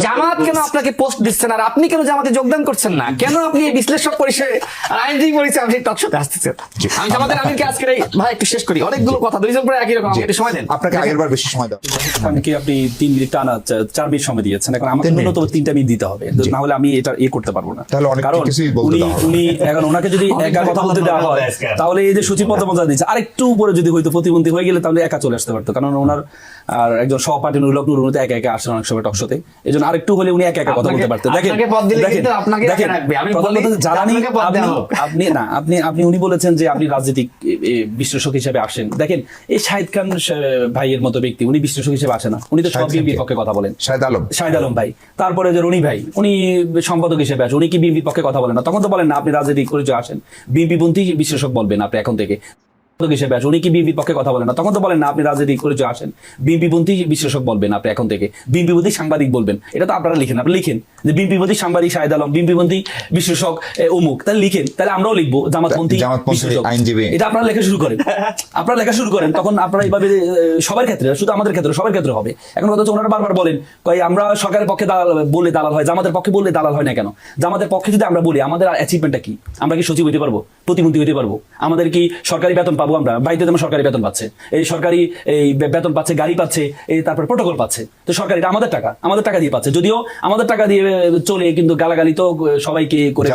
জামাত কেন আপনাকে পোস্ট দিচ্ছেন আর আপনি কেন জামাতে যোগদান করছেন না? কেন আপনি এই বিশ্লেষক পরিষদে আইনজীবী পরিচয় আপনি টকশোতে আসতেছেন? আমি জামাতের আমিরকে আজকে ভাই একটু শেষ করি, অনেকগুলো কথা দুইজন পরে একই রকম, একটু সময় দেন। আপনাকে আগেরবার বেশি সময় দাও। কি আপনি 3 মিনিট টানা 4 মিনিট সময় দিয়েছেন, এখন আমাকে ন্যূনতম 3টা মিনিট দিতে হবে, না হলে আমি এটা করতে পারবো না। তাহলে অনেক কারণ কিছুই বলতে উনি দেওয়া হবে। উনি এখন ওনাকে যদি একা কথা বলতে দেওয়া হয়, তাহলে এই যে সচিব পদমর্যাদা দিচ্ছে, আরেকটু উপরে যদি হয়তো প্রতিবন্ধী হয়ে গেলে তাহলে একা চলে আসতে পারতো। কারণ ওনার আর একজন সহপাঠী নুরুল হক নুরুল একা একা আসেন অনেক সময় টকশোতে, এই জন্য আরেকটু হলে উনি একা একা কথা বলতে পারতেন। দেখেন আপনাকে পদ দিলে কিন্তু আপনাকে দেখেন রাখবে। আমি বলি প্রধানমন্ত্রী জ্বালানি আপনাকে পদ দেওয়া হোক। আপনি উনি বলেছেন যে আপনি রাজনৈতিক বিশ্লেষক হিসেবে আসেন। দেখেন এই শাহিদ খান ভাইয়ের মতো ব্যক্তি উনি বিশ্লেষক হিসেবে আসে না, উনি তো সব বিএনপির পক্ষে কথা বলেন। শাহিদ আলম ভাই, তারপরে যে রনি ভাই উনি সম্পাদক হিসেবে আসেন, উনি কি বিএনপির পক্ষে কথা বলেন না? তখন তো বলেন না আপনি রাজনৈতিক পরিচয় আসেন, বিএনপি পন্থী বিশ্লেষক বলবেন আপনি এখন থেকে হিসেবে আসেন। উনি কি বিএনপির পক্ষে কথা বলেন না? তখন তো বলেন না আপনি রাজনৈতিক পরিচয় আসেন, বিএনপি পন্থী বিশ্লেষক বলবেন আপনি এখন থেকে, বিএনপি পন্থী সাংবাদিক বলবেন। এটা তো আপনারা লিখেন, আপনি লিখেন যে বিএনপি পন্থী সাংবাদিক শাহিদ আলম, বিএনপি পন্থী বিশ্লেষক অমুক, তাহলে লিখেন। তাহলে আমরাও লিখবো জামাতপন্থী বিশ্লেষক, এটা আপনারা লেখা শুরু করেন। আপনারা লেখা শুরু করেন, তখন আপনারা এইভাবে সবার ক্ষেত্রে, শুধু আমাদের ক্ষেত্রে, সবার ক্ষেত্রে হবে। এখন কথা হচ্ছে ওনারা বারবার বলেন আমরা সরকারের পক্ষে বললে দালাল হয়, জামাতের পক্ষে বললে দালাল হয় না কেন? জামাতের পক্ষে যদি আমরা বলি আমাদের অ্যাচিভমেন্টটা কি? আমরা কি সচিব হইতে পারবো, প্রতিমন্ত্রী হইতে পারবো? আমাদের কি সরকারি বেতন পাবো? আমরা বাড়িতে যেমন সরকারি বেতন পাচ্ছে, এই সরকারি এই বেতন পাচ্ছে, গাড়ি পাচ্ছে, এই তারপর প্রোটোকল পাচ্ছে, তো সরকারি আমাদের টাকা দিয়ে পাচ্ছে। যদিও আমাদের টাকা দিয়ে চলে, কিন্তু গালাগালি তো সবাইকে করে